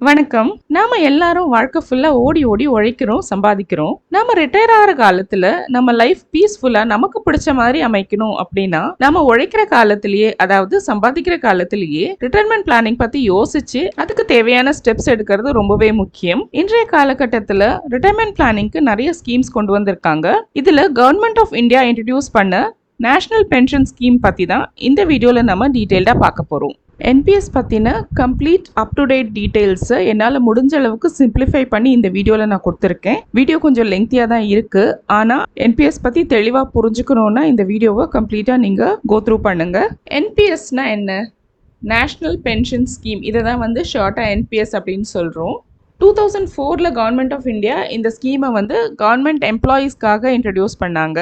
வணக்கம். நாம எல்லாரும் வாழ்க்கை ஃபுல்லா ஓடி ஓடி உழைக்கிறோம், சம்பாதிக்கிறோம். நாம ரிட்டையர் ஆகிற காலத்துல நம்ம லைஃப் பீஸ்ஃபுல்லா நமக்கு பிடிச்ச மாதிரி அமைக்கணும் அப்படின்னா நாம உழைக்கிற காலத்திலேயே, அதாவது சம்பாதிக்கிற காலத்திலேயே ரிட்டையர்மெண்ட் பிளானிங் பத்தி யோசிச்சு அதுக்கு தேவையான ஸ்டெப்ஸ் எடுக்கிறது ரொம்பவே முக்கியம். இன்றைய காலகட்டத்துல ரிட்டையர்மெண்ட் பிளானிங்க்கு நிறைய ஸ்கீம்ஸ் கொண்டு வந்திருக்காங்க. இதுல கவர்மெண்ட் ஆஃப் இந்தியா இன்ட்ரடியூஸ் பண்ண நேஷனல் பென்ஷன் ஸ்கீம் பத்தி தான் இந்த வீடியோல நம்ம டீடைல்டா பார்க்க போறோம். என்பிஎஸ் பற்றின கம்ப்ளீட் அப் டு டேட் டீட்டெயில்ஸை என்னால் முடிஞ்ச அளவுக்கு சிம்பிளிஃபை பண்ணி இந்த வீடியோவில் நான் கொடுத்துருக்கேன். வீடியோ கொஞ்சம் லெங்க்தியாக தான் இருக்குது, ஆனால் என்பிஎஸ் பற்றி தெளிவாக புரிஞ்சுக்கணுன்னா இந்த வீடியோவை கம்ப்ளீட்டாக நீங்கள் கோ த்ரூ பண்ணுங்கள். என்பிஎஸ்னால் என்ன? National pension scheme. இதை தான் வந்து ஷார்ட்டாக என்பிஎஸ் அப்படின்னு சொல்கிறோம். 2004 கவர்மெண்ட் ஆஃப் இந்தியா இந்த ஸ்கீமை வந்து கவர்மெண்ட் எம்ப்ளாயீஸ்க்காக இன்ட்ரடியூஸ் பண்ணாங்க.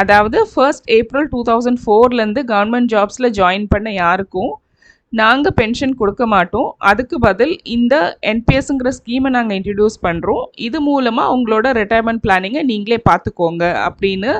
அதாவது 1st April 2004 கவர்மெண்ட் ஜாப்ஸில் ஜாயின் பண்ண யாருக்கும் நாங்கள் பென்ஷன் கொடுக்க மாட்டோம். அதுக்கு பதில் இந்த என்பிஎஸ்ங்கிற ஸ்கீமை நாங்கள் இன்ட்ரடியூஸ் பண்ணுறோம். இது மூலமாக உங்களோட ரிட்டையர்மெண்ட் பிளானிங்கை நீங்களே பார்த்துக்கோங்க அப்படின்னு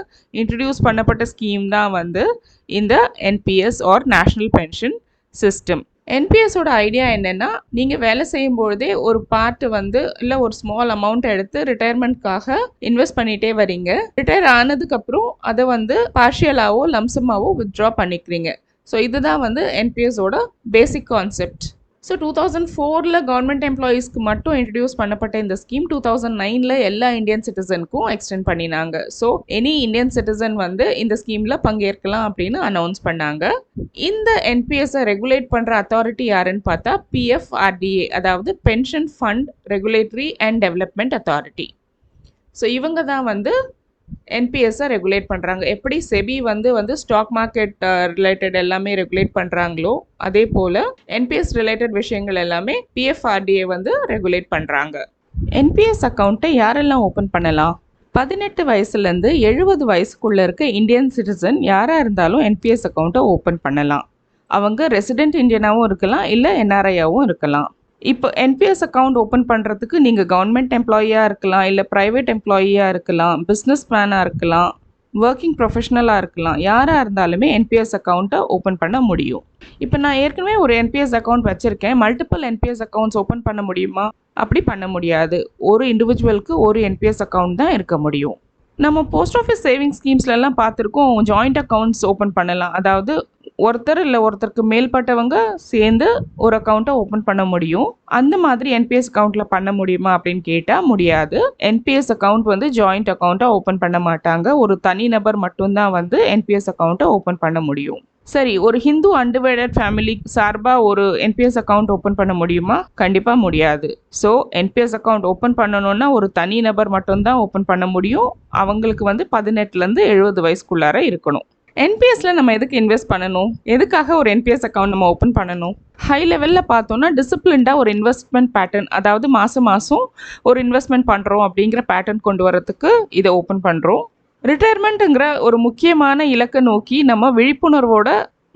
இன்ட்ரடியூஸ் பண்ணப்பட்ட ஸ்கீம் தான் வந்து இந்த NPS or national pension system. என்பிஎஸோட ஐடியா என்னென்னா, நீங்கள் வேலை செய்யும்பொழுதே ஒரு பார்ட்டு வந்து இல்லை ஒரு ஸ்மால் அமௌண்ட் எடுத்து ரிட்டையர்மெண்ட்காக இன்வெஸ்ட் பண்ணிகிட்டே வரீங்க. ரிட்டையர் ஆனதுக்கப்புறம் அதை வந்து பார்ஷியலாவோ லம்சமாவோ வித்ட்ரா பண்ணிக்கிறீங்க. ஸோ இதுதான் வந்து என்பிஎஸோட பேசிக் கான்செப்ட். ஸோ 2004 கவர்மெண்ட் எம்ப்ளாயீஸ்க்கு மட்டும் இன்ட்ரடியூஸ் பண்ணப்பட்ட இந்த ஸ்கீம் 2009 எல்லா இந்தியன் சிட்டிசனுக்கும் எக்ஸ்டெண்ட் பண்ணினாங்க. ஸோ எனி இந்தியன் சிட்டிசன் வந்து இந்த ஸ்கீமில் பங்கேற்கலாம் அப்படின்னு அனௌன்ஸ் பண்ணாங்க. இந்த என்பிஎஸ்ஸை ரெகுலேட் பண்ணுற அத்தாரிட்டி யாருன்னு பார்த்தா பிஎஃப்ஆர்டிஏ, அதாவது pension fund regulatory and development authority. So இவங்க தான் வந்து என்பிஎஸ்ஸை ரெகுலேட் பண்ணுறாங்க. எப்படி செபி வந்து ஸ்டாக் மார்க்கெட் ரிலேட்டட் எல்லாமே ரெகுலேட் பண்ணுறாங்களோ அதே போல் என்பிஎஸ் ரிலேட்டட் விஷயங்கள் எல்லாமே பிஎஃப்ஆர்டிஏ வந்து ரெகுலேட் பண்ணுறாங்க. என்பிஎஸ் அக்கௌண்ட்டை யாரெல்லாம் ஓப்பன் பண்ணலாம்? 18 வயசுலேருந்து 70 வயசுக்குள்ளே இருக்க இந்தியன் சிட்டிசன் யாராக இருந்தாலும் என்பிஎஸ் அக்கௌண்ட்டை ஓப்பன் பண்ணலாம். அவங்க ரெசிடென்ட் இந்தியனாகவும் இருக்கலாம், இல்லை என்ஆர்ஐயாகவும் இருக்கலாம். இப்போ என்பிஎஸ் அக்கௌண்ட் ஓப்பன் பண்ணுறதுக்கு நீங்கள் கவர்மெண்ட் எம்ப்ளாயியாக இருக்கலாம், இல்லை ப்ரைவேட் எம்ப்ளாயியாக இருக்கலாம், பிஸ்னஸ் மேனாக இருக்கலாம், ஒர்க்கிங் ப்ரொஃபஷனலாக இருக்கலாம். யாராக இருந்தாலுமே என்பிஎஸ் அக்கௌண்ட்டை ஓப்பன் பண்ண முடியும். இப்போ நான் ஏற்கனவே ஒரு என்பிஎஸ் அக்கௌண்ட் வச்சுருக்கேன். மல்டிபிள் என்பிஎஸ் அக்கௌண்ட்ஸ் ஓப்பன் பண்ண முடியுமா? அப்படி பண்ண முடியாது. ஒரு இண்டிவிஜுவலுக்கு ஒரு என்பிஎஸ் அக்கௌண்ட் தான் இருக்க முடியும். நம்ம போஸ்ட் ஆஃபீஸ் சேவிங்ஸ் ஸ்கீம்ஸ்லாம் பார்த்துருக்கோம், ஜாயிண்ட் அக்கௌண்ட்ஸ் ஓப்பன் பண்ணலாம். அதாவது ஒருத்தர் இல்லை ஒருத்தருக்கு மேல்பட்டவங்க சேர்ந்து ஒரு அக்கௌண்ட்டை ஓப்பன் பண்ண முடியும். அந்த மாதிரி என்பிஎஸ் அக்கௌண்ட்டில் பண்ண முடியுமா அப்படின்னு கேட்டால் முடியாது. என்பிஎஸ் அக்கௌண்ட் வந்து ஜாயிண்ட் அக்கௌண்ட்டாக ஓப்பன் பண்ண மாட்டாங்க. ஒரு தனி நபர் மட்டும்தான் வந்து என்பிஎஸ் அக்கௌண்ட்டை ஓப்பன் பண்ண முடியும். சரி, ஒரு ஹிந்து அன்டிவைடட் ஃபேமிலி சார்பாக ஒரு என்பிஎஸ் அக்கௌண்ட் ஓப்பன் பண்ண முடியுமா? கண்டிப்பாக முடியாது. ஸோ என்பிஎஸ் அக்கௌண்ட் ஓப்பன் பண்ணணும்னா ஒரு தனி நபர் மட்டும்தான் ஓப்பன் பண்ண முடியும். அவங்களுக்கு வந்து 18லேருந்து 70 வயசுக்குள்ளார இருக்கணும். என்பிஎஸ்ல நம்ம எதுக்கு இன்வெஸ்ட் பண்ணணும்? எதுக்காக ஒரு என்பிஎஸ் அக்கௌண்ட் நம்ம ஓப்பன் பண்ணணும்? ஹை லெவலில் பார்த்தோன்னா டிசிப்ளின்டாக ஒரு இன்வெஸ்ட்மெண்ட் பேட்டர்ன், அதாவது மாதம் ஒரு இன்வெஸ்ட்மெண்ட் பண்ணுறோம் அப்படிங்கிற பேட்டர்ன் கொண்டு வரதுக்கு இதை ஓப்பன் பண்ணுறோம். ரிட்டையர்மெண்ட்டுங்கிற ஒரு முக்கியமான இலக்கை நோக்கி நம்ம விழிப்புணர்வோட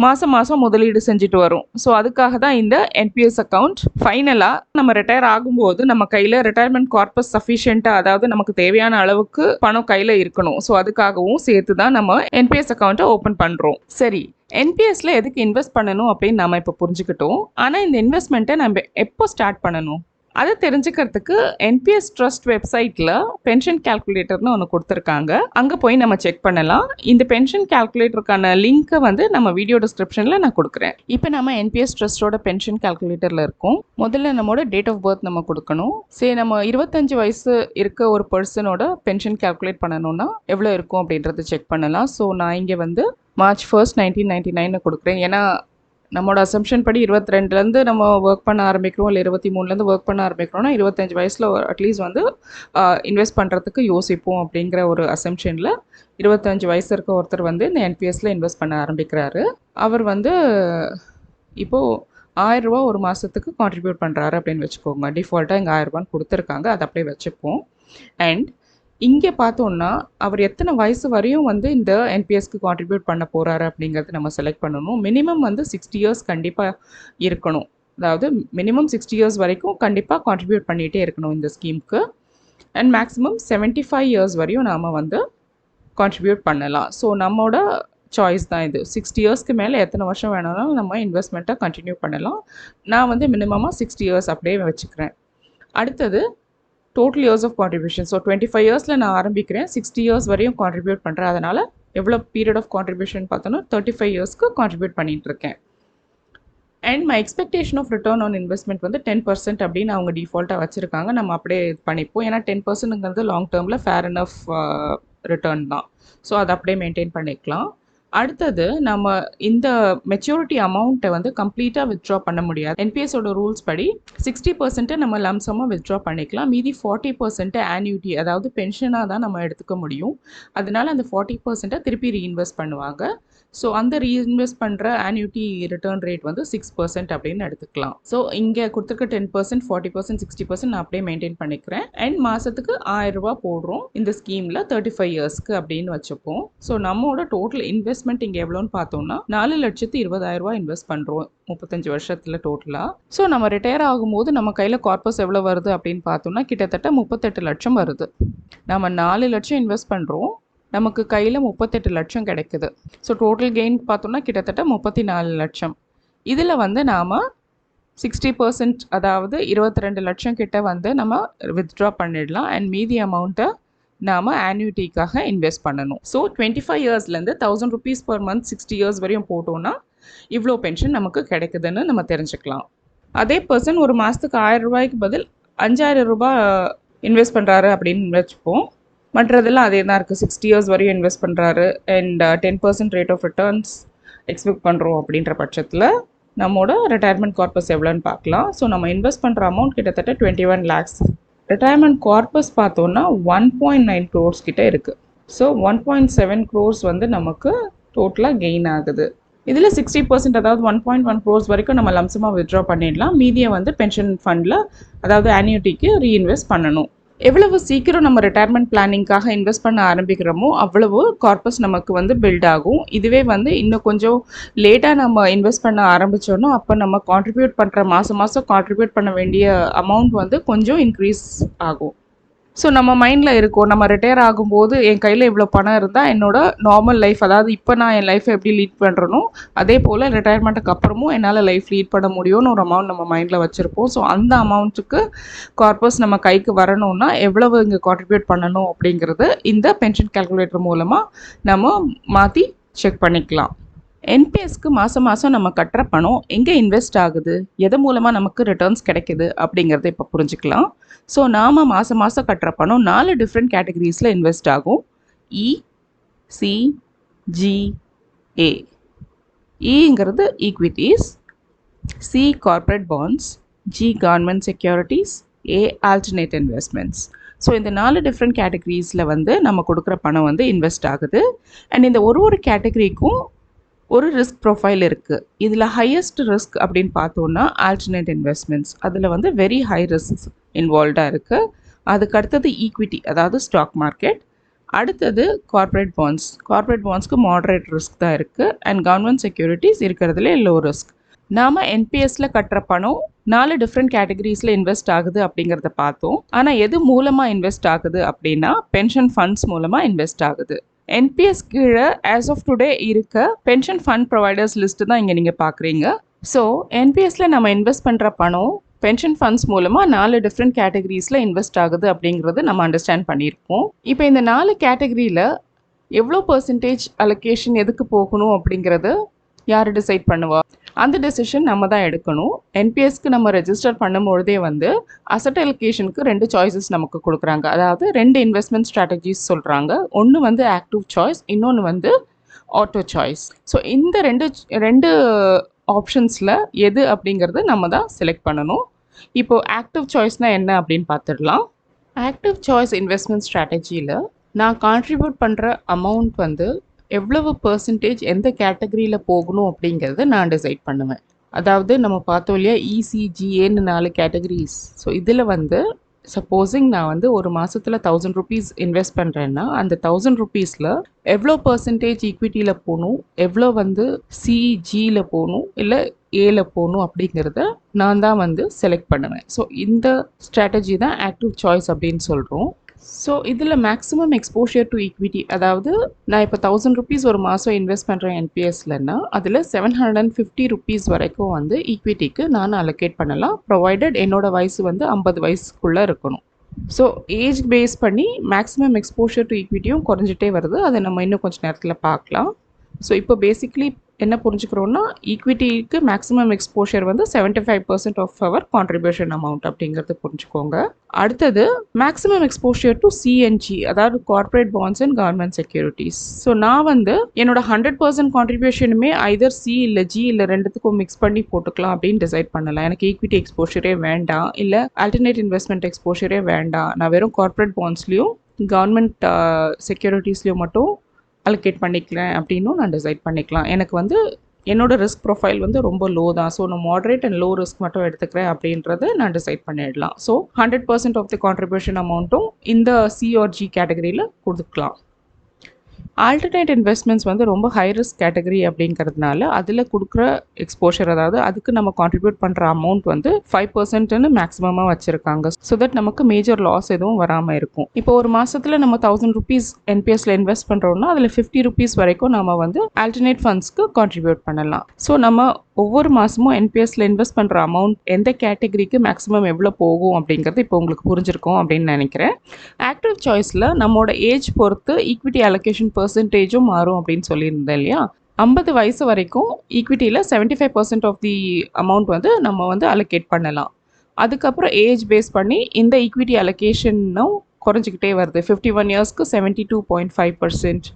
மாதம் முதலீடு செஞ்சுட்டு வரும். ஸோ அதுக்காக தான் இந்த என்பிஎஸ் அக்கௌண்ட். ஃபைனலாக நம்ம ரிட்டையர் ஆகும்போது நம்ம கையில் ரிட்டையர்மெண்ட் கார்பஸ் சஃபிஷியண்ட்டாக, அதாவது நமக்கு தேவையான அளவுக்கு பணம் கையில் இருக்கணும். ஸோ அதுக்காகவும் சேர்த்து தான் நம்ம என்பிஎஸ் அக்கௌண்ட்டை ஓப்பன் பண்ணுறோம். சரி, என்பிஎஸ்ல எதுக்கு இன்வெஸ்ட் பண்ணணும் அப்படின்னு நம்ம இப்போ புரிஞ்சுக்கிட்டோம். ஆனால் இந்த இன்வெஸ்ட்மெண்ட்டை நம்ம எப்போ ஸ்டார்ட் பண்ணணும் அதை தெரிஞ்சுக்கிறதுக்கு என்பிஎஸ் ட்ரஸ்ட் வெப்சைட்டில் பென்ஷன் கேல்குலேட்டர்னு ஒன்று கொடுத்துருக்காங்க. அங்கே போய் நம்ம செக் பண்ணலாம். இந்த பென்ஷன் கேல்குலேட்டருக்கான லிங்க்கை வந்து நம்ம வீடியோ டிஸ்கிரிப்ஷனில் நான் கொடுக்குறேன். இப்போ நம்ம என்பிஎஸ் ட்ரஸ்ட்டோட பென்ஷன் கேல்குலேட்டரில் இருக்கோம். முதல்ல நம்மளோட டேட் ஆஃப் பர்த் நம்ம கொடுக்கணும். சரி, நம்ம 25 வயசு இருக்க ஒரு பர்சனோட பென்ஷன் கேல்குலேட் பண்ணணும்னா எவ்வளோ இருக்கும் அப்படின்றத செக் பண்ணலாம். ஸோ நான் இங்கே வந்து March 1st 1999 கொடுக்குறேன். ஏன்னா நம்மளோட அசம்ஷன் படி 22லேருந்து நம்ம ஒர்க் பண்ண ஆரம்பிக்கிறோம், இல்லை 23லேருந்து ஒர்க் பண்ண ஆரம்பிக்கிறோம்னா 25 வயசில் அட்லீஸ்ட் வந்து இன்வெஸ்ட் பண்ணுறதுக்கு யோசிப்போம் அப்படிங்கிற ஒரு அசம்ஷனில் 25 வயசு இருக்க ஒருத்தர் வந்து இந்த என்பிஎஸ்ல இன்வெஸ்ட் பண்ண ஆரம்பிக்கிறாரு. அவர் வந்து இப்போது 1000 ரூபா ஒரு மாதத்துக்கு கான்ட்ரிபியூட் பண்ணுறாரு அப்படின்னு வச்சுக்கோங்க. டிஃபால்ட்டாக இங்கே 1000 ரூபான்னு கொடுத்துருக்காங்க, அதை அப்படியே வச்சுப்போம். அண்ட் இங்கே பார்த்தோன்னா அவர் எத்தனை வயசு வரையும் வந்து இந்த என்பிஎஸ்க்கு கான்ட்ரிபியூட் பண்ண போகிறாரு அப்படிங்கிறது நம்ம செலக்ட் பண்ணணும். மினிமம் வந்து 60 இயர்ஸ் கண்டிப்பாக இருக்கணும். அதாவது மினிமம் 60 இயர்ஸ் வரைக்கும் கண்டிப்பாக கான்ட்ரிபியூட் பண்ணிகிட்டே இருக்கணும் இந்த ஸ்கீமுக்கு. அண்ட் மேக்ஸிமம் 75 இயர்ஸ் வரையும் நாம் வந்து கான்ட்ரிபியூட் பண்ணலாம். ஸோ நம்மளோட சாய்ஸ் தான் இது. 60 இயர்ஸ்க்கு மேலே எத்தனை வருஷம் வேணாலும் நம்ம இன்வெஸ்ட்மெண்ட்டை கண்டினியூ பண்ணலாம். நான் வந்து மினிமமாக 60 இயர்ஸ் அப்படியே வச்சுக்கிறேன். அடுத்தது total years of contribution. So 25 இயர்ஸில் நான் ஆரம்பிக்கிறேன், 60 இயர்ஸ் வரையும் கான்ட்ரிபியூட் பண்ணுறேன். அதனால் எவ்வளோ பீரியட் ஆஃப் கான்ட்ரிபியூஷன் பார்த்தோன்னா 35 இயர்ஸ்க்கு கான்ட்ரிபியூட் பண்ணிகிட்ருக்கேன். And my expectation of return on investment வந்து 10% அப்படின்னு அவங்க டிஃபால்ட்டாக வச்சுருக்காங்க. நம்ம அப்படியே இது பண்ணிப்போம். ஏன்னா 10%ங்கிறது லாங் டேர்மில் ஃபேர் அனஃப் ரிட்டர்ன் தான். ஸோ அதை அப்படியே மெயின்டைன் பண்ணிக்கலாம். அடுத்தது நம்ம இந்த மெச்சூரிட்டி அமௌண்ட்டை வந்து கம்ப்ளீட்டாக வித்ட்ரா பண்ண முடியாது. என்பிஎஸோட ரூல்ஸ் படி 60% நம்ம லம்சமாக வித்ட்ரா பண்ணிக்கலாம். மீதி 40% ஆன்யூட்டி, அதாவது பென்ஷனாக தான் நம்ம எடுத்துக்க முடியும். அதனால அந்த 40% திருப்பி ரீஇன்வெஸ்ட் பண்ணுவாங்க. ஸோ அந்த ரீஇன்வெஸ்ட் பண்ணுற ஆன்யூட்டி ரிட்டர்ன் ரேட் வந்து 6% அப்படின்னு எடுத்துக்கலாம். ஸோ இங்கே கொடுத்துருக்க 10%, 40%, 60% நான் அப்படியே மெயின்டைன் பண்ணிக்கிறேன். அண்ட் மாதத்துக்கு 1000 ரூபா போடுறோம் இந்த ஸ்கீமில் 35 இயர்ஸ்க்கு அப்படின்னு வச்சுப்போம். ஸோ நம்மளோட டோட்டல் இன்வெஸ்ட்மெண்ட் இங்கே எவ்வளோன்னு பார்த்தோம்னா 4,20,000 ரூபா இன்வெஸ்ட் பண்ணுறோம் 35 வருஷத்தில் டோட்டலாக. ஸோ நம்ம ரிட்டையர் ஆகும்போது நம்ம கையில் கார்பஸ் எவ்வளோ வருது அப்படின்னு பார்த்தோம்னா கிட்டத்தட்ட 38 லட்சம் வருது. நம்ம 4 லட்சம் இன்வெஸ்ட் பண்ணுறோம், நமக்கு கையில் 38 லட்சம் கிடைக்குது. ஸோ டோட்டல் கெயின் பார்த்தோம்னா கிட்டத்தட்ட 34 லட்சம். இதில் வந்து நாம் 60%, அதாவது 22 லட்சம் கிட்ட வந்து நம்ம வித்ட்ரா பண்ணிடலாம். அண்ட் மீதி அமௌண்ட்டை நாம் ஆன்யூட்டிக்காக இன்வெஸ்ட் பண்ணணும். So 25 இயர்ஸ்லேருந்து 1000 rupees per month 60 years வரையும் போட்டோன்னா இவ்வளோ பென்ஷன் நமக்கு கிடைக்குதுன்னு நம்ம தெரிஞ்சுக்கலாம். அதே பர்சன் ஒரு மாதத்துக்கு 1000 ரூபாய்க்கு பதில் 5000 ரூபாய் இன்வெஸ்ட் பண்ணுறாரு அப்படின்னு வச்சுப்போம். மற்றதெல்லாம் அதே தான் இருக்குது. 60 இயர்ஸ் வரையும் இன்வெஸ்ட் பண்ணுறாரு and 10% rate of returns expect பண்ணுறோம் அப்படின்ற பட்சத்தில் நம்மளோட ரிட்டையர்மெண்ட் கார்பஸ் எவ்வளோன்னு பார்க்கலாம். ஸோ நம்ம இன்வெஸ்ட் பண்ணுற அமௌண்ட் கிட்டத்தட்ட 21 lakhs. ரிட்டையர்மெண்ட் கார்பஸ் பார்த்தோன்னா 1.9 crores கிட்ட இருக்குது. ஸோ 1.7 crores வந்து நமக்கு டோட்டலாக கெயின் ஆகுது. இதில் 60%, அதாவது 1.1 crores வரைக்கும் நம்ம லம்சமாக வித்ட்ரா பண்ணிடலாம். மீதியை வந்து பென்ஷன் ஃபண்டில், அதாவது ஆன்யூட்டிக்கு ரீஇன்வெஸ்ட் பண்ணணும். எவ்வளவு சீக்கிரம் நம்ம ரிட்டையர்மெண்ட் பிளானிங்காக இன்வெஸ்ட் பண்ண ஆரம்பிக்கிறோமோ அவ்வளவு கார்பஸ் நமக்கு வந்து பில்ட் ஆகும். இதுவே வந்து இன்னும் கொஞ்சம் லேட்டாக நம்ம இன்வெஸ்ட் பண்ண ஆரம்பித்தோன்னா அப்போ நம்ம கான்ட்ரிபியூட் பண்ணுற மாதம் கான்ட்ரிபியூட் பண்ண வேண்டிய அமௌண்ட் வந்து கொஞ்சம் இன்க்ரீஸ் ஆகும். ஸோ நம்ம மைண்டில் இருக்கும், நம்ம ரிட்டையர் ஆகும்போது என் கையில் இவ்வளோ பணம் இருந்தால் என்னோட நார்மல் லைஃப், அதாவது இப்போ நான் என் லைஃப்பை எப்படி லீட் பண்ணுறனோ அதே போல் ரிட்டையர்மெண்ட்டுக்கு அப்புறமும் என்னால் லைஃப் லீட் பண்ண முடியும்னு ஒரு அமௌண்ட் நம்ம மைண்டில் வச்சுருப்போம். ஸோ அந்த அமௌண்ட்டுக்கு கார்பஸ் நம்ம கைக்கு வரணும்னா எவ்வளவு இங்கே கான்ட்ரிபியூட் பண்ணணும் அப்படிங்கிறது இந்த பென்ஷன் கால்குலேட்டர் மூலமாக நம்ம மாற்றி செக் பண்ணிக்கலாம். என்பிஎஸ்க்கு மாதம் நம்ம கட்டுற பணம் எங்கே இன்வெஸ்ட் ஆகுது, எது மூலமாக நமக்கு ரிட்டர்ன்ஸ் கிடைக்குது அப்படிங்கிறத இப்போ புரிஞ்சுக்கலாம். ஸோ நாம் மாதம் கட்டுற பணம் 4 டிஃப்ரெண்ட் கேட்டகரிஸில் இன்வெஸ்ட் ஆகும். E, C, G, A. இங்கிறது equities, C corporate bonds, G government securities, A alternate investments. So இந்த 4 டிஃப்ரெண்ட் கேட்டகரிஸில் வந்து நம்ம கொடுக்குற பணம் வந்து இன்வெஸ்ட் ஆகுது. அண்ட் இந்த ஒரு கேட்டகரிக்கும் ஒரு ரிஸ்க் ப்ரொஃபைல் இருக்குது. இதில் ஹையஸ்ட் ரிஸ்க் அப்படின்னு பார்த்தோன்னா ஆல்டர்னேட் இன்வெஸ்ட்மெண்ட்ஸ், அதில் வந்து வெரி ஹை ரிஸ்க் இன்வால்வ்டாக இருக்குது. அதுக்கு அடுத்தது ஈக்விட்டி, அதாவது ஸ்டாக் மார்க்கெட். அடுத்தது கார்ப்பரேட் பாண்ட்ஸ்க்கு மாடரேட் ரிஸ்க் தான் இருக்குது. அண்ட் கவர்மெண்ட் செக்யூரிட்டிஸ் இருக்கிறதுலே லோ ரிஸ்க். நாம் என்பிஎஸ்ல கட்டுற பணம் 4 டிஃப்ரெண்ட் கேட்டகரிஸில் இன்வெஸ்ட் ஆகுது அப்படிங்கிறத பார்த்தோம். ஆனால் எது மூலமாக இன்வெஸ்ட் ஆகுது அப்படின்னா பென்ஷன் ஃபண்ட்ஸ் மூலமாக இன்வெஸ்ட் ஆகுது. என்பிஎஸ் கீழே ஆஸ் ஆஃப் டுடே இருக்க பென்ஷன் ஃபண்ட் ப்ரொவைடர்ஸ் லிஸ்ட்டு தான் இங்கே நீங்கள் பார்க்குறீங்க. ஸோ என்பிஎஸ்ல நம்ம இன்வெஸ்ட் பண்ணுற பணம் பென்ஷன் ஃபண்ட்ஸ் மூலமாக 4 டிஃப்ரெண்ட் கேட்டகரிஸில் இன்வெஸ்ட் ஆகுது அப்படிங்கிறது நம்ம அண்டர்ஸ்டாண்ட் பண்ணியிருக்கோம். இப்போ இந்த 4 கேட்டகரியில் எவ்வளோ பர்சன்டேஜ் அலோகேஷன் எதுக்கு போகணும் அப்படிங்கிறது யார் டிசைட் பண்ணுவா? அந்த டெசிஷன் நம்ம தான் எடுக்கணும். என்பிஎஸ்க்கு நம்ம ரெஜிஸ்டர் பண்ணும்பொழுதே வந்து அசட் அலோகேஷனுக்கு 2 சாய்ஸஸ் நமக்கு கொடுக்குறாங்க. அதாவது 2 இன்வெஸ்ட்மெண்ட் ஸ்ட்ராட்டஜிஸ் சொல்கிறாங்க. ஒன்று வந்து ஆக்டிவ் சாய்ஸ், இன்னொன்று வந்து ஆட்டோ சாய்ஸ். ஸோ இந்த ரெண்டு ஆப்ஷன்ஸில் எது அப்படிங்கிறது நம்ம தான் செலக்ட் பண்ணணும். இப்போது ஆக்டிவ் சாய்ஸ்னால் என்ன அப்படின்னு பார்த்துடலாம். ஆக்டிவ் சாய்ஸ் இன்வெஸ்ட்மெண்ட் ஸ்ட்ராட்டஜியில் நான் கான்ட்ரிபியூட் பண்ணுற அமௌண்ட் வந்து எவ்வளவு பர்சன்டேஜ் எந்த கேட்டகரியில் போகணும் அப்படிங்கிறத நான் டிசைட் பண்ணுவேன். அதாவது நம்ம பார்த்தோம் இல்லையா, இசிஜிஏன்னு 4 கேட்டகரிஸ். ஸோ இதில் வந்து சப்போஸிங் நான் வந்து ஒரு மாதத்தில் 1000 rupees இன்வெஸ்ட் பண்ணுறேன்னா அந்த 1000 rupeesல எவ்வளோ பர்சன்டேஜ் ஈக்விட்டியில் போகணும், எவ்வளோ வந்து சிஜியில் போகணும், இல்லை ஏல போகணும் அப்படிங்கிறத நான் தான் வந்து செலக்ட் பண்ணுவேன். ஸோ இந்த ஸ்ட்ராட்டஜி தான் ஆக்டிவ் சாய்ஸ் அப்படின்னு சொல்கிறோம். ஸோ இதில் மேக்ஸிமம் எக்ஸ்போஷர் டு ஈக்விட்டி, அதாவது நான் இப்போ 1000 ருபீஸ் ஒரு மாதம் இன்வெஸ்ட் பண்ணுறேன் என்பிஎஸ்லன்னா அதில் 750 ருபீஸ் வரைக்கும் வந்து ஈக்விட்டிக்கு நான் அலோகேட் பண்ணலாம், ப்ரொவைடட் என்னோட வயசு வந்து 50 வயசுக்குள்ளே இருக்கணும். ஸோ ஏஜ் பேஸ் பண்ணி மேக்ஸிமம் எக்ஸ்போஷர் டு ஈக்விட்டியும் குறைஞ்சிட்டே வருது, அதை நம்ம இன்னும் கொஞ்சம் நேரத்தில் பார்க்கலாம். ஸோ இப்போ பேசிக்லி என்ன புரிஞ்சுக்கிறோன்னா, ஈக்விட்டிக்கு மேக்ஸிமம் எக்ஸ்போஷர் வந்து 75% ஆஃப் அவர் கான்ட்ரிபியூஷன் அமௌண்ட் அப்படிங்கிறது புரிஞ்சுக்கோங்க. அடுத்தது மேக்ஸிமம் எக்ஸ்போஷர் டு சிஎன்ஜி, அதாவது corporate bonds and government securities. So நான் வந்து என்னோட 100% கான்ட்ரிபியூஷனுமே ஐதர் சி இல்லை ஜி இல்லை ரெண்டுத்துக்கும் மிக்ஸ் பண்ணி போட்டுக்கலாம் அப்படின்னு டிசைட் பண்ணலாம். எனக்கு ஈக்விட்டி எக்ஸ்போஷரே வேண்டாம், இல்லை ஆல்டர்னேட் இன்வெஸ்ட்மெண்ட் எக்ஸ்போஷரே வேண்டாம், நான் வெறும் கார்ப்பரேட் பாண்ட்ஸ்லையும் கவர்மெண்ட் செக்யூரிட்டிஸ்லையும் மட்டும் அலோகேட் பண்ணிக்கிறேன் அப்படின்னும் நான் டிசைட் பண்ணிக்கலாம். எனக்கு வந்து என்னோடய ரிஸ்க் ப்ரொஃபைல் வந்து ரொம்ப லோ தான், ஸோ நான் மாடரேட் அண்ட் லோ ரிஸ்க் மட்டும் எடுத்துக்கிறேன் அப்படின்றத நான் டிசைட் பண்ணிடலாம். ஸோ 100% ஆஃப் தி கான்ட்ரிபியூஷன் அமௌண்ட்டும் இந்த சி ஆர் ஜி கேட்டகரியில் கொடுக்கலாம். ஆல்டர்னேட் இன்வெஸ்ட்மெண்ட்ஸ் வந்து ரொம்ப ஹை ரிஸ்க் கேட்டகரி அப்படிங்கிறதுனால அதில் கொடுக்குற எக்ஸ்போஷர், அதாவது அதுக்கு நம்ம கான்ட்ரிபியூட் பண்ணுற அமௌண்ட் வந்து 5%ன்னு மேக்ஸிமமாக வச்சுருக்காங்க. ஸோ தட் நமக்கு மேஜர் லாஸ் எதுவும் வராமல் இருக்கும். இப்போ ஒரு மாதத்தில் நம்ம 1000 ருபீஸ் என்பிஎஸ்ல இன்வெஸ்ட் பண்ணுறோம்னா அதில் 50 ருபீஸ் வரைக்கும் நம்ம வந்து ஆல்டர்னேட் ஃபண்ட்ஸ்க்கு கான்ட்ரிபியூட் பண்ணலாம். ஸோ நம்ம ஒவ்வொரு மாதமும் என்பிஎஸ்ல இன்வெஸ்ட் பண்ணுற அமௌண்ட் எந்த கேட்டகரிக்கு மேக்ஸிமம் எவ்வளோ போகும் அப்படிங்கிறது இப்போ உங்களுக்கு புரிஞ்சிருக்கும் அப்படின்னு நினைக்கிறேன். ஆக்டிவ் சாய்ஸில் நம்மளோட ஏஜ் பொறுத்து ஈக்விட்டி அலோகேஷன் பர்சன்டேஜும் மாறும் அப்படின்னு சொல்லியிருந்தேன் இல்லையா. 50 வயசு வரைக்கும் ஈக்விட்டியில் 75% ஆஃப் தி அமௌண்ட் வந்து நம்ம வந்து அலோகேட் பண்ணலாம். அதுக்கப்புறம் ஏஜ் பேஸ் பண்ணி இந்த ஈக்விட்டி அலோகேஷனும் குறைஞ்சிக்கிட்டே வருது. 51 இயர்ஸ்க்கு 72.5%,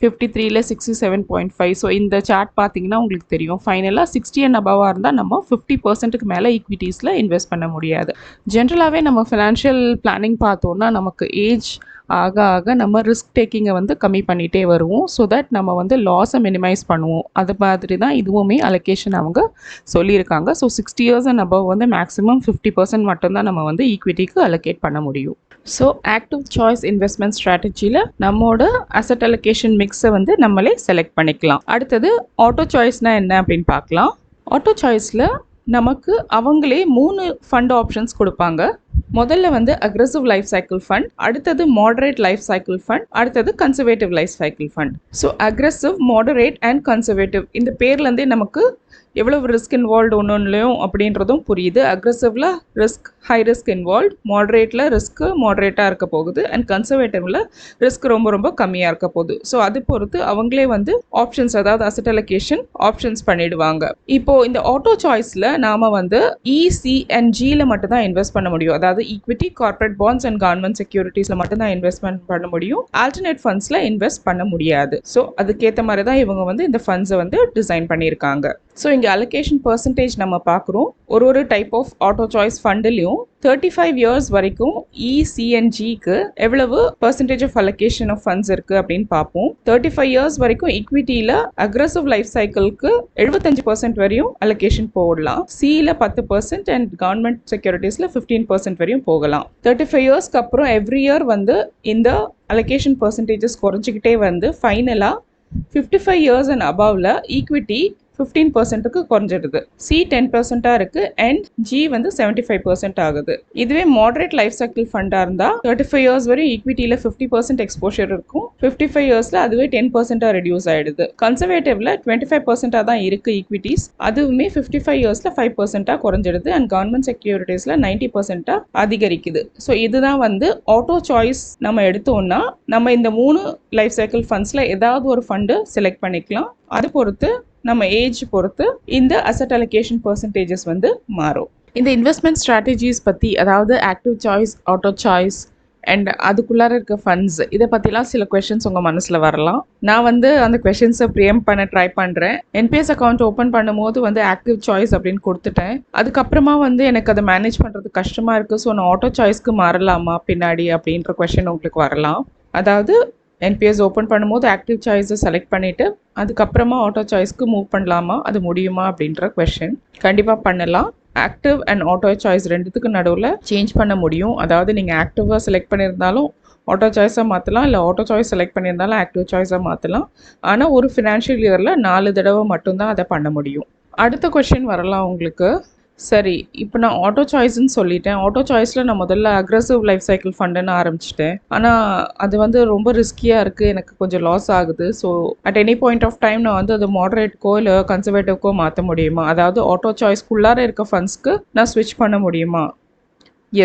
53ல 67.5. ஸோ இந்த சார்ட் பார்த்தீங்கன்னா உங்களுக்கு தெரியும். ஃபைனலாக 60 அண்ட் அபவாக இருந்தால் நம்ம 50%க்கு மேலே ஈக்விட்டிஸில் இன்வெஸ்ட் பண்ண முடியாது. ஜென்ரலாகவே நம்ம ஃபினான்ஷியல் பிளானிங் பார்த்தோன்னா நமக்கு ஏஜ் ஆக ஆக நம்ம ரிஸ்க் டேக்கிங்கை வந்து கம்மி பண்ணிகிட்டே வருவோம். ஸோ தட் நம்ம வந்து லாஸை மினிமைஸ் பண்ணுவோம். அது மாதிரி தான் இதுவுமே அலோகேஷன் அவங்க சொல்லியிருக்காங்க. ஸோ 60 இயர்ஸ் அண்ட் அபவ் வந்து மேக்ஸிமம் 50% மட்டும்தான் நம்ம வந்து ஈக்விட்டிக்கு அலோகேட் பண்ண முடியும். ஸோ ஆக்டிவ் சாய்ஸ் இன்வெஸ்ட்மெண்ட் ஸ்ட்ராட்டஜியில் நம்மளோட அசட் அலோகேஷன் மிக்ஸை வந்து நம்மளே செலக்ட் பண்ணிக்கலாம். அடுத்தது ஆட்டோ சாய்ஸ்னால் என்ன அப்படின்னு பார்க்கலாம். ஆட்டோ சாய்ஸில் நமக்கு அவங்களே 3 ஃபண்ட் ஆப்ஷன்ஸ் கொடுப்பாங்க. முதல்ல வந்து அக்ரெசிவ் லைஃப் சைக்கிள் ஃபண்ட், அடுத்தது மாடரேட் லைஃப் சைக்கிள் ஃபண்ட், அடுத்தது conservative life cycle fund. So aggressive, moderate and conservative இந்த பேர்லேருந்தே நமக்கு எவ்வளவு ரிஸ்க் இன்வால்வ் ஒன்றுலையும் அப்படின்றதும் புரியுது. அக்ரெசிவ்ல ரிஸ்க், ஹை ரிஸ்க் இன்வால்வ், மாடரேட்டில் ரிஸ்க்கு மாடரேட்டாக இருக்க போகுது, அண்ட் கன்சர்வேட்டிவ்ல ரிஸ்க் ரொம்ப ரொம்ப கம்மியாக இருக்க போகுது. ஸோ அது பொறுத்து அவங்களே வந்து ஆப்ஷன்ஸ், அதாவது அசட் அலோகேஷன் ஆப்ஷன்ஸ் பண்ணிடுவாங்க. இப்போ இந்த ஆட்டோ சாய்ஸில் நாம் வந்து இசிஎன்ஜியில் மட்டும்தான் இன்வெஸ்ட் பண்ண முடியும். அதாவது equity, corporate bonds and government செக்யூரிட்டிஸில் மட்டும்தான் இன்வெஸ்ட்மெண்ட் பண்ண முடியும். ஆல்டர்னேட் ஃபண்ட்ஸில் இன்வெஸ்ட் பண்ண முடியாது. ஸோ அதுக்கேற்ற மாதிரி தான் இவங்க வந்து இந்த ஃபண்ட்ஸை வந்து டிசைன் பண்ணியிருக்காங்க. ஸோ இங்கே அலோகேஷன் பர்சன்டேஜ் நம்ம பார்க்குறோம். ஒரு டைப் ஆஃப் ஆட்டோ சாய்ஸ் ஃபண்டுலையும் 35 இயர்ஸ் வரைக்கும் இசிஎன்ஜிக்கு எவ்வளவு percentage of allocation of funds இருக்குது அப்படின்னு பார்ப்போம். 35 இயர்ஸ் வரைக்கும் ஈக்விட்டியில் அக்ரெசிவ் லைஃப் சைக்கிளுக்கு 75% வரையும் அலோகேஷன் போடலாம். சியில் 10% அண்ட் கவர்மெண்ட் செக்யூரிட்டிஸில் 15% வரையும் போகலாம். 35 இயர்ஸ்க்கு அப்புறம் எவ்ரி இயர் வந்து இந்த அலோகேஷன் பர்சன்டேஜஸ் குறைஞ்சிக்கிட்டே வந்து ஃபைனலாக 55 இயர்ஸ் அண்ட் அபவ்ல ஈக்விட்டி 15%க்கு குறைஞ்சிடுது. சி 10%ஆக இருக்குது அண்ட் ஜி வந்து 75% ஆகுது. இதுவே மாடரேட் லைஃப் சைக்கிள் ஃபண்டாக இருந்தால் 35 இயர்ஸ் வரையும் ஈக்விட்டியில் 50% எக்ஸ்போஷர் இருக்கும். 55 இயர்ஸில் அதுவே 10%ஆக ரெடியூஸ் ஆகிடுது. கன்சர்வேட்டிவ்ல 25%ஆக தான் இருக்குது ஈக்விட்டிஸ், அதுவுமே 55 இயர்ஸில் 5%ஆக குறைஞ்சிடுது. அண்ட் கவர்மெண்ட் செக்யூரிட்டிஸில் 90%ஆக அதிகரிக்குது. ஸோ இதுதான் வந்து ஆட்டோ சாய்ஸ். நம்ம எடுத்தோம்னா நம்ம இந்த 3 லைஃப் சைக்கிள் ஃபண்ட்ஸில் ஏதாவது ஒரு ஃபண்டு செலக்ட் பண்ணிக்கலாம். அது பொறுத்து நம்ம ஏஜ் பொறுத்து இந்த அசட் அலோகேஷன் பர்சன்டேஜஸ் வந்து மாறும். இந்த இன்வெஸ்ட்மெண்ட் ஸ்ட்ராட்டஜிஸ் பற்றி, அதாவது active choice, auto choice and அதுக்குள்ளார இருக்க ஃபண்ட்ஸ், இதை பற்றிலாம் சில கொஷின்ஸ் உங்கள் மனசில் வரலாம். நான் வந்து அந்த கொஷின்ஸை ப்ரியம் பண்ண ட்ரை பண்ணுறேன். என்பிஎஸ் அக்கௌண்ட் ஓப்பன் பண்ணும்போது வந்து ஆக்டிவ் சாய்ஸ் அப்படின்னு கொடுத்துட்டேன். அதுக்கப்புறமா வந்து எனக்கு அதை மேனேஜ் பண்ணுறது கஷ்டமாக இருக்குது. ஸோ நான் ஆட்டோ சாய்ஸ்க்கு மாறலாமா பின்னாடி அப்படின்ற கொஷின் உங்களுக்கு வரலாம். அதாவது என்பிஎஸ் ஓப்பன் பண்ணும்போது ஆக்டிவ் சாய்ஸை செலக்ட் பண்ணிவிட்டு அதுக்கப்புறமா ஆட்டோ சாய்ஸ்க்கு மூவ் பண்ணலாமா, அது முடியுமா அப்படின்ற கொஷின். கண்டிப்பாக பண்ணலாம். ஆக்டிவ் அண்ட் ஆட்டோ சாய்ஸ் ரெண்டுத்துக்கு நடுவில் சேஞ்ச் பண்ண முடியும். அதாவது நீங்கள் ஆக்டிவாக செலக்ட் பண்ணியிருந்தாலும் ஆட்டோ சாய்ஸாக மாற்றலாம், இல்லை ஆட்டோ சாய்ஸ் செலக்ட் பண்ணியிருந்தாலும் ஆக்டிவ் சாய்ஸாக மாற்றலாம். ஆனால் ஒரு ஃபினான்ஷியல் இயரில் 4 தடவை மட்டும்தான் அதை பண்ண முடியும். அடுத்த கொஷின் வரலாம் உங்களுக்கு. சரி, இப்போ நான் ஆட்டோ சாய்ஸ்ன்னு சொல்லிட்டேன். ஆட்டோ சாய்ஸில் நான் முதல்ல அக்ரெசிவ் லைஃப் சைக்கிள் ஃபண்டுன்னு ஆரம்பிச்சிட்டேன். ஆனால் அது வந்து ரொம்ப ரிஸ்கியாக இருக்குது, எனக்கு கொஞ்சம் லாஸ் ஆகுது. So at any point of time நான் வந்து அது மாடரேட்க்கோ இல்லை கன்சர்வேட்டிவ்க்கோ மாற்ற முடியுமா? அதாவது ஆட்டோ சாய்ஸ்க்குள்ளார இருக்க ஃபண்ட்ஸ்க்கு நான் ஸ்விட்ச் பண்ண முடியுமா?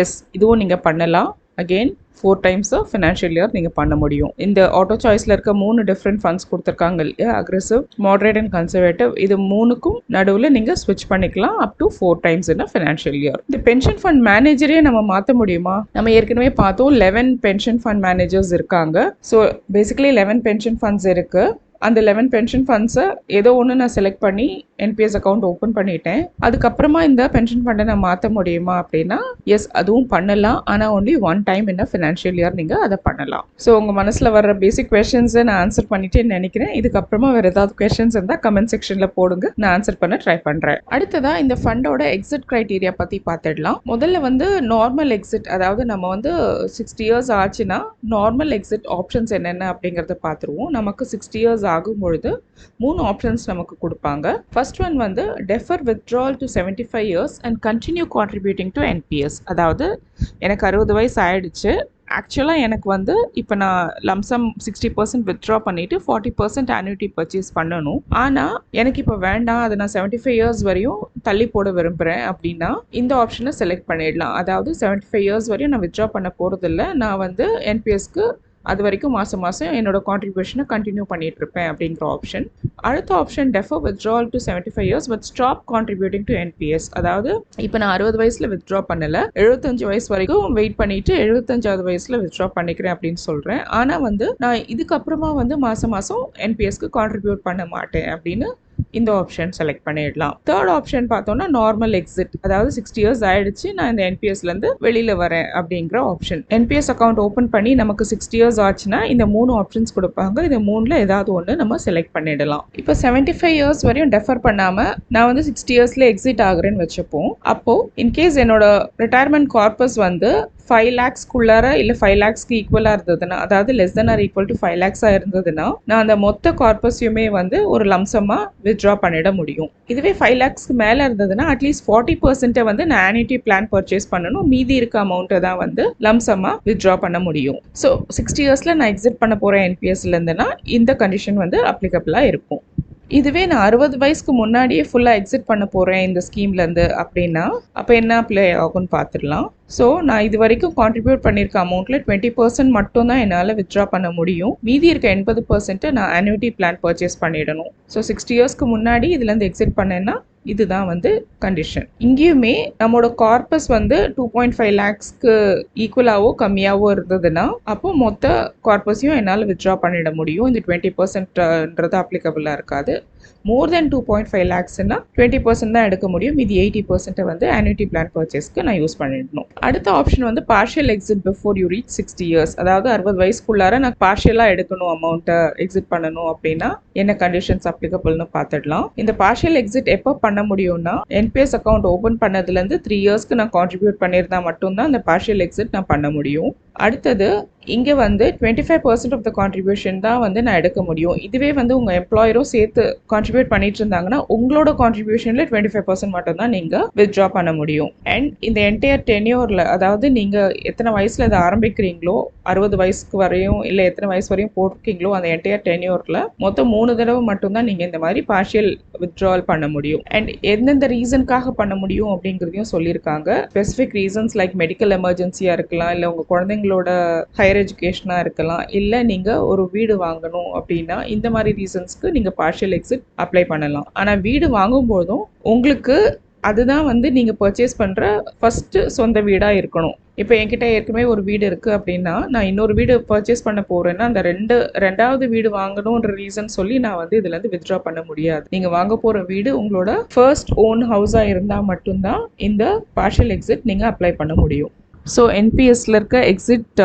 எஸ், இதுவும் நீங்கள் பண்ணலாம். அகெயின் 4 டைம்ஸ் ஃபினான்ஷியல் இயர் நீங்கள் பண்ண முடியும். இந்த ஆட்டோ சாய்ஸில் இருக்க 3 டிஃப்ரெண்ட் ஃபண்ட்ஸ் கொடுத்துருக்காங்க இல்லையா, அக்ரெசிவ், மாடரேட் அண்ட் கன்சர்வேட்டிவ். இது 3க்கும் நடுவில் நீங்கள் ஸ்விட்ச் பண்ணிக்கலாம் up to 4 times in financial year. இந்த பென்ஷன் ஃபண்ட் மேனேஜரே நம்ம மாற்ற முடியுமா? நம்ம ஏற்கனவே பார்த்தோம் 11 பென்ஷன் ஃபண்ட் மேனேஜர்ஸ் இருக்காங்க. ஸோ பேசிக்கலி 11 பென்ஷன் ஃபண்ட்ஸ் இருக்குது. அந்த 11 பென்ஷன் ஃபண்ட்ஸை ஏதோ ஒன்று நான் செலக்ட் பண்ணி என்பிஎஸ் அக்கௌண்ட் ஓப்பன் பண்ணிட்டேன். அதுக்கப்புறமா இந்த பென்ஷன் ஃபண்டை நான் மாற்ற முடியுமா அப்படின்னா எஸ், அதுவும் பண்ணலாம். ஆனால் ஒன்லி 1 டைம் என்ன ஃபினான்ஷியல் இயர் நீங்கள் அதை பண்ணலாம். ஸோ உங்கள் மனசில் வர்ற பேசிக் கொஷின்ஸை நான் ஆன்சர் பண்ணிட்டேன்னு நினைக்கிறேன். இதுக்கப்புறமா வேறு ஏதாவது கொஷின்ஸ் இருந்தால் கமெண்ட் செக்ஷனில் போடுங்க, நான் ஆன்சர் பண்ண ட்ரை பண்ணுறேன். அடுத்ததாக இந்த ஃபண்டோட எக்ஸிட் க்ரைட்டீரியா பற்றி பார்த்துடலாம். முதல்ல வந்து நார்மல் எக்ஸிட், அதாவது நம்ம வந்து 60 இயர்ஸ் ஆச்சுன்னா நார்மல் எக்ஸிட் ஆப்ஷன்ஸ் என்னென்ன அப்படிங்கிறத பார்த்துருவோம். நமக்கு 60 இயர்ஸ் ஆகும் பொழுது 3 ஆப்ஷன்ஸ் நமக்கு கொடுப்பாங்க. ஃபர்ஸ்ட் ஒன் வந்து defer withdrawal to 75 years and continue contributing to NPS. அதாவது எனக்கு 60 வயசு ஆயிடுச்சு, ஆக்சுவலாக எனக்கு வந்து இப்போ நான் லம்சம் 60% வித்ட்ரா பண்ணிவிட்டு 40% ஆன்யூட்டி பர்ச்சேஸ் பண்ணணும். ஆனால் எனக்கு இப்போ வேண்டாம், அதை நான் 75 இயர்ஸ் வரையும் தள்ளி போட விரும்புகிறேன் அப்படின்னா இந்த ஆப்ஷனை செலக்ட் பண்ணிடலாம். அதாவது 75 இயர்ஸ் வரையும் நான் வித்ட்ரா பண்ண போகிறதில்ல, நான் வந்து என்பிஎஸ்க்கு அது வரைக்கும் மாதம் மாதம் என்னோட கான்ட்ரிபியூஷனை கண்டினியூ பண்ணிட்டு இருப்பேன் அப்படிங்கிற ஆப்ஷன். அடுத்த option defer withdrawal to 75 years but stop contributing to NPS. அதாவது இப்போ நான் 60 வயசில் வித்ட்ரா பண்ணலை, 75 வயசு வரைக்கும் வெயிட் பண்ணிட்டு 75வது வயசில் வித்ட்ரா பண்ணிக்கிறேன் அப்படின்னு சொல்கிறேன். ஆனால் வந்து நான் இதுக்கப்புறமா வந்து மாதம் மாதம் என்பிஎஸ்க்கு கான்ட்ரிபியூட் பண்ண மாட்டேன் அப்படின்னு இந்த ஆப்ஷன் செலக்ட் பண்ணிடலாம். தேர்ட் ஆப்ஷன் பார்த்தோம்னா நார்மல் எக்ஸிட், அதாவது 60 இயர்ஸ் ஆயிடுச்சு, நான் இந்த என்பிஎஸ்லேருந்து வெளியில் வரேன் அப்படிங்கிற ஆப்ஷன். என்பிஎஸ் அக்கௌண்ட் ஓப்பன் பண்ணி நமக்கு 60 இயர்ஸ் ஆச்சுன்னா இந்த 3 ஆப்ஷன்ஸ் கொடுப்பாங்க. இந்த 3ல் ஏதாவது ஒன்று நம்ம செலக்ட் பண்ணிடலாம். இப்போ 75 இயர்ஸ் வரையும் டெஃபர் பண்ணாமல் நான் வந்து 60 இயர்ஸில் எக்ஸிட் ஆகுறேன்னு வச்சுப்போம். அப்போது இன்கேஸ் என்னோட ரிட்டையர்மெண்ட் கார்பஸ் வந்து 5 lakhsக்குள்ளார இல்லை 5 lakhsக்கு ஈக்குவலாக இருந்ததுன்னா, அதாவது less then or equal to 5 lakhs இருந்ததுன்னா நான் அந்த மொத்த கார்பஸையுமே வந்து ஒரு லம்சமாக வித்ட்ரா பண்ணிட முடியும். இதுவே 5 lakhsக்கு மேலே இருந்ததுன்னா அட்லீஸ்ட் 40% வந்து நான் ஆன்யூட்டி பிளான் பர்ச்சேஸ் பண்ணணும், மீதி இருக்க அமௌண்ட்டை தான் வந்து லம்சமாக வித்ட்ரா பண்ண முடியும். ஸோ 60 இயர்ஸில் நான் எக்ஸிட் பண்ண போகிறேன் என்பிஎஸ்லேருந்துன்னா இந்த கண்டிஷன் வந்து அப்ளிகபிளாக இருக்கும். இதுவே நான் 60 வயசுக்கு முன்னாடியே ஃபுல்லாக எக்ஸிட் பண்ண போகிறேன் இந்த ஸ்கீம்லேருந்து அப்படின்னா அப்போ என்ன அப்ளை ஆகும்னு பார்த்துடலாம். ஸோ நான் இது வரைக்கும் கான்ட்ரிபியூட் பண்ணியிருக்க அமௌண்ட்டில் 20% மட்டும் தான் என்னால் வித்ட்ரா பண்ண முடியும். மீதி இருக்க 80% நான் ஆன்யூட்டி பிளான் பர்ச்சேஸ் பண்ணிடணும். ஸோ 60 இயர்ஸ்க்கு முன்னாடி இதுலேருந்து எக்ஸிட் பண்ணேன்னா இதுதான் வந்து கண்டிஷன். இங்கேயுமே நம்மளோட கார்பஸ் வந்து 2.5 lakhsக்கு ஈக்குவலாகவோ கம்மியாகவோ இருந்ததுன்னா அப்போ மொத்த கார்பஸையும் என்னால் வித்ட்ரா பண்ணிட முடியும். இந்த 20%ன்றது அப்ளிகபிளாக இருக்காது. மோர் தென் 2.5 lakhsன்னா 20% தான் எடுக்க முடியும், மீதி 80% வந்து ஆன்யூட்டி பிளான் பர்ச்சேஸ்க்கு நான் யூஸ் பண்ணிடணும். அடுத்த ஆப்ஷன் வந்து partial exit before you reach 60 years. அதாவது 60 வயசுக்குள்ளார நான் பார்ஷியலாக எடுக்கணும், அமௌண்ட்டை எக்ஸிட் பண்ணணும் அப்படின்னா என்ன கண்டிஷன்ஸ் அப்ளிகபிள்னு பார்த்துடலாம். இந்த பார்ஷியல் எக்ஸிட் எப்போ பண்ண முடியும்னா என்பிஎஸ் அக்கௌண்ட் ஓப்பன் பண்ணதுலேருந்து 3 இயர்ஸ்க்கு நான் கான்ட்ரிபியூட் பண்ணியிருந்தா மட்டும்தான் அந்த பார்ஷியல் எக்ஸிட் நான் பண்ண முடியும். அடுத்தது இங்கே வந்து 25% ஆஃப் த கான்ட்ரிபியூஷன் தான் வந்து நான் எடுக்க முடியும். இதுவே வந்து உங்கள் எம்ப்ளாயரும் சேர்த்து கான்ட்ரிபியூட் பண்ணிட்டு இருந்தாங்கன்னா உங்களோட கான்ட்ரிபியூஷனில் 25% மட்டும் தான் நீங்கள் வித்ட்ரா பண்ண முடியும். அண்ட் இந்த என்டையர் டென்யூரில், அதாவது நீங்கள் எத்தனை வயசில் இதை ஆரம்பிக்கிறீங்களோ 60 வயசுக்கு வரையும் இல்லை எத்தனை வயசு வரையும் போட்டிருக்கீங்களோ அந்த என்டையர் டென்யூரில் மொத்தம் 3 தடவை மட்டும்தான் நீங்கள் இந்த மாதிரி பார்ஷியல் வித்ட்ராவல் பண்ண முடியும். அண்ட் எந்தெந்த ரீசனுக்காக பண்ண முடியும் அப்படிங்கிறதையும் சொல்லியிருக்காங்க. ஸ்பெசிஃபிக் ரீசன்ஸ் லைக் மெடிக்கல் எமர்ஜென்சியாக இருக்கலாம், இல்லை உங்கள் குழந்தைங்களோட ஹையர் எஜுகேஷனாக இருக்கலாம், இல்லை நீங்கள் ஒரு வீடு வாங்கணும் அப்படின்னா இந்த மாதிரி ரீசன்ஸ்க்கு நீங்கள் பார்ஷியல் எக்ஸிட் அப்ளை பண்ணலாம். ஆனால் வீடு வாங்கும்போதும் உங்களுக்கு அதுதான் வந்து நீங்கள் பர்ச்சேஸ் பண்ணுற ஃபஸ்ட்டு சொந்த வீடாக இருக்கணும். இப்போ என்கிட்ட ஏற்கனவே ஒரு வீடு இருக்குது அப்படின்னா நான் இன்னொரு வீடு பர்ச்சேஸ் பண்ண போகிறேன்னா அந்த ரெண்டாவது வீடு வாங்கணுன்ற ரீசன் சொல்லி நான் வந்து இதுலேருந்து வித்ட்ரா பண்ண முடியாது. நீங்கள் வாங்க போகிற வீடு உங்களோட ஃபர்ஸ்ட் ஓன் ஹவுஸாக இருந்தால் மட்டும்தான் இந்த பார்ஷியல் எக்ஸிட் நீங்கள் அப்ளை பண்ண முடியும். ஸோ என்பிஎஸ்ல இருக்க எக்ஸிட்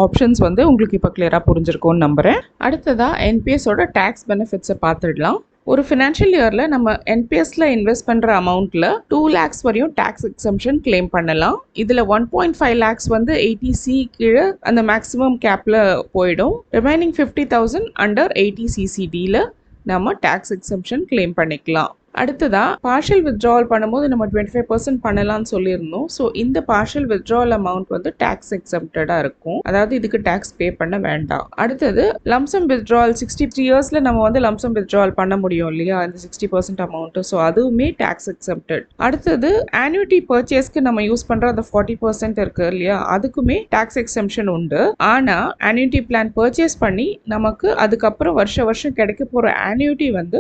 ஆப்ஷன்ஸ் வந்து உங்களுக்கு இப்போ கிளியராக புரிஞ்சிருக்கும்னு நம்புகிறேன். அடுத்ததாக என்பிஎஸோட டேக்ஸ் பெனிஃபிட்ஸை பார்த்துடலாம். ஒரு ஃபினான்ஷியல் இயரில் நம்ம என்பிஎஸ்ல இன்வெஸ்ட் பண்ணுற அமௌண்ட்டில் 2 lakhs வரையும் டேக்ஸ் எக்ஸம்ஷன் கிளைம் பண்ணலாம். இதில் 1.5 lakhs வந்து 80C கீழே அந்த மேக்ஸிமம் கேப்பில் போயிடும். ரிமைனிங் 50,000 அண்டர் 80CCDயில் நம்ம டேக்ஸ் எக்ஸம்ஷன் கிளைம் பண்ணிக்கலாம். அடுத்ததா பார்ஷியல் வித்ட்ராவல் பண்ணும்போது நம்ம 25% பண்ணலாம்னு சொல்லியிருந்தோம். ஸோ இந்த பார்ஷியல் வித்ட்ராவல் அமௌண்ட் வந்து டேக்ஸ் எக்ஸம்ப்டடாக இருக்கும். அதாவது இதுக்கு டேக்ஸ் பே பண்ண வேண்டாம். அடுத்தது லம்சம் வித்ட்ராவல் 63 இயர்ஸில் நம்ம வந்து லம்சம் வித்ட்ராவல் பண்ண முடியும் இல்லையா, அந்த 60% அமௌண்ட்டு. ஸோ அதுவுமே டேக்ஸ் எக்ஸம்ப்டட். அடுத்தது ஆன்யூட்டி பர்ச்சேஸ்க்கு நம்ம யூஸ் பண்ணுற அந்த 40% இருக்கு இல்லையா, அதுக்குமே டேக்ஸ் எக்ஸம்ஷன் உண்டு. ஆனால் ஆன்யூட்டி பிளான் பர்ச்சேஸ் பண்ணி நமக்கு அதுக்கப்புறம் வருஷம் கிடைக்க போகிற ஆன்யூட்டி வந்து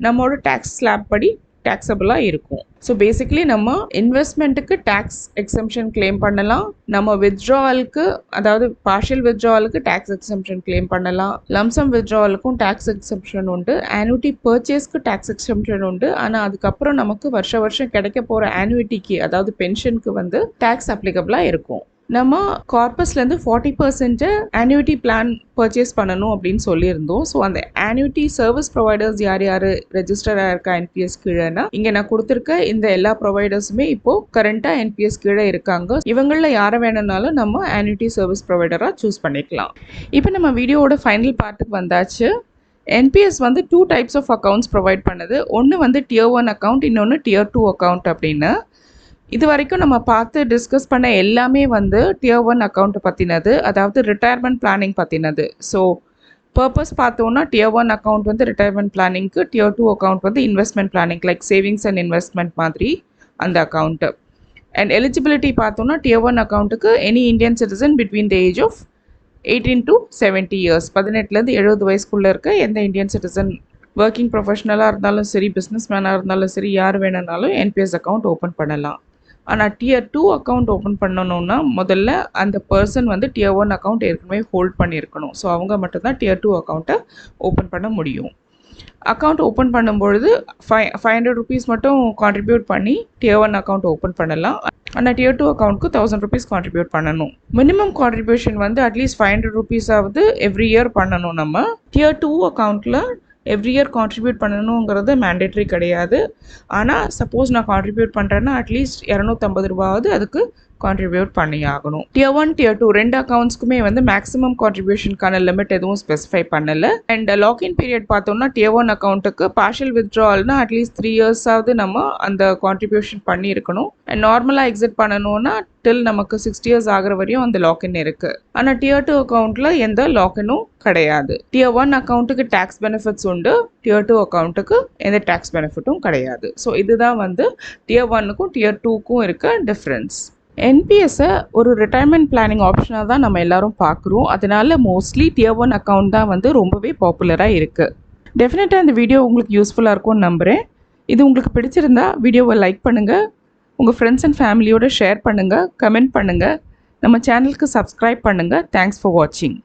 நம்மளோட டேக்ஸ் ஸ்லாப் படி டேக்ஸபிளாக இருக்கும். ஸோ பேசிக்லி நம்ம இன்வெஸ்ட்மெண்ட்டுக்கு டேக்ஸ் எக்ஸம்ஷன் கிளைம் பண்ணலாம், நம்ம வித்ட்ராவலுக்கு அதாவது பார்ஷியல் வித்ட்ராவலுக்கு டேக்ஸ் எக்ஸம்ஷன் கிளைம் பண்ணலாம், லம்சம் வித்ட்ராவலுக்கும் டேக்ஸ் எக்ஸம்ஷன் உண்டு, ஆன்யூட்டி பர்ச்சேஸ்க்கு டேக்ஸ் எக்ஸம்ஷன் உண்டு. ஆனால் அதுக்கப்புறம் நமக்கு வருஷம் கிடைக்க போகிற ஆன்யூட்டிக்கு அதாவது பென்ஷனுக்கு வந்து டேக்ஸ் அப்ளிகபிளாக இருக்கும். நம்ம கார்பஸ்லேருந்து 40% ஆன்யூட்டி பிளான் பர்ச்சேஸ் பண்ணணும் அப்படின்னு சொல்லியிருந்தோம். ஸோ அந்த ஆன்யூட்டி சர்வீஸ் ப்ரொவைடர்ஸ் யார் யார் ரெஜிஸ்டராக இருக்கா என்பிஎஸ் கீழேனா, இங்கே நான் கொடுத்துருக்க இந்த எல்லா ப்ரொவைடர்ஸுமே இப்போது கரண்ட்டாக என்பிஎஸ் கீழே இருக்காங்க. இவங்களில் யாரை வேணும்னாலும் நம்ம ஆன்யூட்டி சர்வீஸ் ப்ரொவைடராக சூஸ் பண்ணிக்கலாம். இப்போ நம்ம வீடியோவோட ஃபைனல் பார்ட்டுக்கு வந்தாச்சு. என்பிஎஸ் வந்து 2 டைப்ஸ் ஆஃப் அக்கௌண்ட்ஸ் ப்ரொவைட் பண்ணுது. ஒன்று வந்து Tier 1 அக்கௌண்ட், இன்னொன்று Tier 2 அக்கௌண்ட் அப்படின்னு. இது வரைக்கும் நம்ம பார்த்து டிஸ்கஸ் பண்ண எல்லாமே வந்து Tier 1 அக்கௌண்ட்டை பற்றினது, அதாவது ரிட்டையர்மெண்ட் பிளானிங் பற்றினது. ஸோ பர்பஸ் பார்த்தோன்னா Tier 1 அக்கௌண்ட் வந்து ரிட்டையர்மெண்ட் பிளானிங்க்கு, Tier 2 அக்கௌண்ட் வந்து investment planning like savings and investment மாதிரி அந்த அக்கௌண்ட்டு. அண்ட் எலிஜிபிலிட்டி பார்த்தோன்னா Tier 1 அக்கௌண்ட்டுக்கு any Indian citizen between the age of 18 to 70 years, 18லேருந்து 70 வயசுக்குள்ளே இருக்க எந்த இந்தியன் சிட்டிசன் ஒர்க்கிங் ப்ரொஃபஷனலாக இருந்தாலும் சரி, பிஸ்னஸ் மேனாக இருந்தாலும் சரி, யார் வேணும்னாலும் என்பிஎஸ் அக்கௌண்ட் ஓப்பன் பண்ணலாம். ஆனால் Tier 2 அக்கௌண்ட் ஓப்பன் பண்ணணுன்னா முதல்ல அந்த பர்சன் வந்து Tier 1 அக்கௌண்ட் ஏற்கனவே ஹோல்ட் பண்ணியிருக்கணும். ஸோ அவங்க மட்டும்தான் Tier 2 அக்கௌண்ட்டை ஓப்பன் பண்ண முடியும். அக்கௌண்ட் ஓப்பன் பண்ணும்பொழுது 500 rupees மட்டும் கான்ட்ரிபியூட் பண்ணி Tier 1 அக்கௌண்ட் ஓப்பன் பண்ணலாம். ஆனால் Tier 2 அக்கௌண்ட்க்கு 1000 rupees கான்ட்ரிபியூட் பண்ணணும். மினிமம் கான்ட்ரிபியூஷன் வந்து அட்லீஸ்ட் 500 rupees ஆவது எவ்ரி இயர் பண்ணணும். நம்ம Tier 2 அக்கௌண்ட்டில் எவ்ரி இயர் கான்ட்ரிபியூட் பண்ணணுங்கிறது மேண்டேட்ரி கிடையாது. ஆனால் சப்போஸ் நான் கான்ட்ரிபியூட் பண்ணுறேன்னா அட்லீஸ்ட் 250 ரூபாவது அதுக்கு கான்ட்ரிபியூட் பண்ணி ஆகணும். Tier 1 Tier 2 ரெண்டு அக்கௌண்ட்ஸ்க்குமே வந்து மேக்ஸிமம் கான்ட்ரிபியூஷனுக்கான லிமிட் எதுவும் ஸ்பெசிஃபை பண்ணலை. அண்ட் லாக்இன் பீரியட் பார்த்தோம்னா Tier 1 அக்கௌண்ட்டுக்கு பார்ஷியல் வித்ட்ராவல்னா அட்லீஸ்ட் 3 இயர்ஸாவது நம்ம அந்த கான்ட்ரிபியூஷன் பண்ணியிருக்கணும். அண்ட் நார்மலாக எக்ஸிட் பண்ணணும்னா டில் நமக்கு 60 இயர்ஸ் ஆகிற வரையும் அந்த லாக்இன் இருக்குது. ஆனால் Tier 2 அக்கௌண்ட்டில் எந்த லாக்இனும் கிடையாது. Tier 1 அக்கௌண்ட்டுக்கு டேக்ஸ் பெனிஃபிட்ஸ் உண்டு, Tier 2 அக்கௌண்ட்டுக்கு எந்த டேக்ஸ் பெனிஃபிட்டும் கிடையாது. ஸோ இதுதான் வந்து Tier 1க்கும் Tier 2க்கும் இருக்க டிஃப்ரென்ஸ். என்பிஎஸ்ஸை ஒரு ரிட்டையர்மெண்ட் பிளானிங் ஆப்ஷனாக தான் நம்ம எல்லாரும் பார்க்குறோம். அதனால மோஸ்ட்லி Tier 1 அக்கௌண்ட் தான் வந்து ரொம்பவே பாப்புலராக இருக்குது. டெஃபினட்டாக இந்த வீடியோ உங்களுக்கு யூஸ்ஃபுல்லாக இருக்கும்னு நம்புகிறேன். இது உங்களுக்கு பிடிச்சிருந்தா வீடியோவை லைக் பண்ணுங்கள், உங்கள் ஃப்ரெண்ட்ஸ் அண்ட் ஃபேமிலியோடு ஷேர் பண்ணுங்கள், கமெண்ட் பண்ணுங்கள், நம்ம சேனலுக்கு சப்ஸ்கிரைப் பண்ணுங்கள். தேங்க்ஸ் ஃபார் வாட்சிங்.